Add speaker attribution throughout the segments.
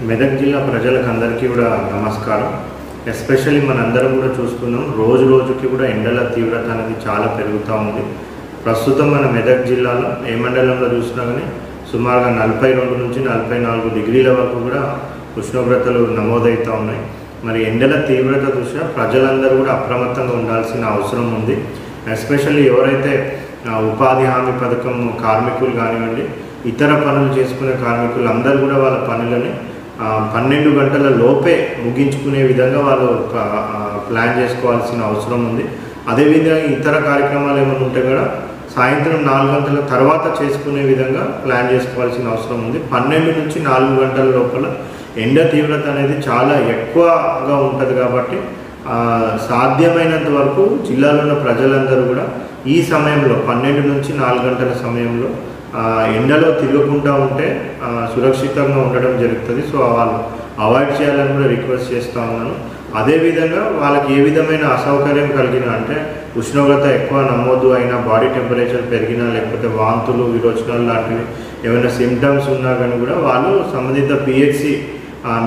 Speaker 1: మెదక్ జిల్లా ప్రజలకు అందరికీ కూడా నమస్కారం. ఎస్పెషల్లీ మనందరం కూడా చూస్తున్నాం, రోజు రోజుకి కూడా ఎండల తీవ్రత అనేది చాలా పెరుగుతూ ఉంది. ప్రస్తుతం మన మెదక్ జిల్లాలో ఏ మండలంలో చూసినా కానీ సుమారుగా 42 నుంచి 44 డిగ్రీల వరకు కూడా ఉష్ణోగ్రతలు నమోదవుతూ ఉన్నాయి. మరి ఎండల తీవ్రత దృష్ట్యా ప్రజలందరూ కూడా అప్రమత్తంగా ఉండాల్సిన అవసరం ఉంది. ఎస్పెషల్లీ ఎవరైతే ఉపాధి హామీ పథకం కార్మికులు కానివ్వండి, ఇతర పనులు చేసుకునే కార్మికులు అందరూ కూడా వాళ్ళ పనులని 12 గంటల లోపే ముగించుకునే విధంగా వాళ్ళు ప్లాన్ చేసుకోవాల్సిన అవసరం ఉంది. అదేవిధంగా ఇతర కార్యక్రమాలు ఏమైనా ఉంటే కూడా సాయంత్రం 4 గంటల తర్వాత చేసుకునే విధంగా ప్లాన్ చేసుకోవాల్సిన అవసరం ఉంది. 12 నుంచి 4 గంటల లోపల ఎండ తీవ్రత అనేది చాలా ఎక్కువగా ఉంటుంది కాబట్టి సాధ్యమైనంత వరకు జిల్లాలో ఉన్న ప్రజలందరూ కూడా ఈ సమయంలో 12 నుంచి 4 గంటల సమయంలో ఎండలో తిరగకుండా ఉంటే సురక్షితంగా ఉండడం జరుగుతుంది. సో వాళ్ళు అవాయిడ్ చేయాలని కూడా రిక్వెస్ట్ చేస్తూ ఉన్నాను. అదేవిధంగా వాళ్ళకి ఏ విధమైన అసౌకర్యం కలిగినా, అంటే ఉష్ణోగ్రత ఎక్కువ నమోదు అయినా, బాడీ టెంపరేచర్ పెరిగినా, లేకపోతే వాంతులు విరోచనాలు లాంటివి ఏమైనా సిమ్టమ్స్ ఉన్నా కానీ కూడా వాళ్ళు సంబంధిత పిహెచ్సి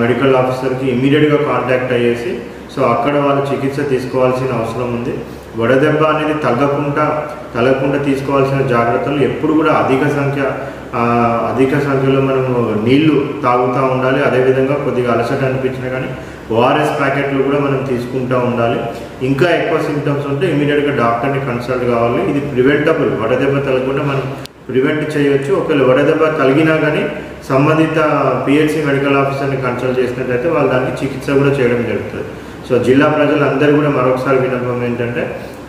Speaker 1: మెడికల్ ఆఫీసర్కి ఇమీడియట్గా కాంటాక్ట్ అయ్యేసి సో అక్కడ వాళ్ళు చికిత్స తీసుకోవాల్సిన అవసరం ఉంది. వడదెబ్బ అనేది తగ్గకుండా తీసుకోవాల్సిన జాగ్రత్తలు ఎప్పుడు కూడా అధిక సంఖ్యలో మనము నీళ్లు తాగుతూ ఉండాలి. అదేవిధంగా కొద్దిగా అలసట అనిపించినా కానీ ఓఆర్ఎస్ ప్యాకెట్లు కూడా మనం తీసుకుంటూ ఉండాలి. ఇంకా ఎక్కువ సిమ్టమ్స్ ఉంటే ఇమీడియట్గా డాక్టర్ని కన్సల్ట్ కావాలి. ఇది ప్రివెంటబుల్, వడదెబ్బ తగ్గకుండా మనం ప్రివెంట్ చేయవచ్చు. ఒకవేళ వడదెబ్బ కలిగినా కానీ సంబంధిత పిహెచ్సి మెడికల్ ఆఫీసర్ని కన్సల్ట్ చేసినట్లయితే వాళ్ళు దానికి చికిత్స కూడా చేయడం జరుగుతుంది. సో జిల్లా ప్రజలందరూ కూడా మరొకసారి విన్నపం ఏంటంటే,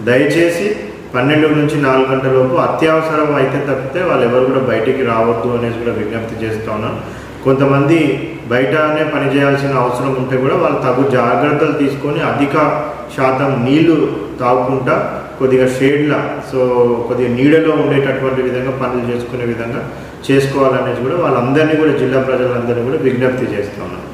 Speaker 1: దయచేసి 12 నుంచి 4 గంటల లోపు అత్యవసరం అయితే తప్పితే వాళ్ళు ఎవరు కూడా బయటికి రావద్దు అనేసి కూడా విజ్ఞప్తి చేస్తూ ఉన్నాను. కొంతమంది బయటనే పనిచేయాల్సిన అవసరం ఉంటే కూడా వాళ్ళు తగు జాగ్రత్తలు తీసుకొని అధిక శాతం నీళ్లు తాగుకుంటా కొద్దిగా షేడ్లా, సో కొద్దిగా నీడలో ఉండేటటువంటి విధంగా పనులు చేసుకునే విధంగా చేసుకోవాలనేసి కూడా వాళ్ళందరినీ కూడా జిల్లా ప్రజలందరినీ కూడా విజ్ఞప్తి చేస్తూ ఉన్నాను.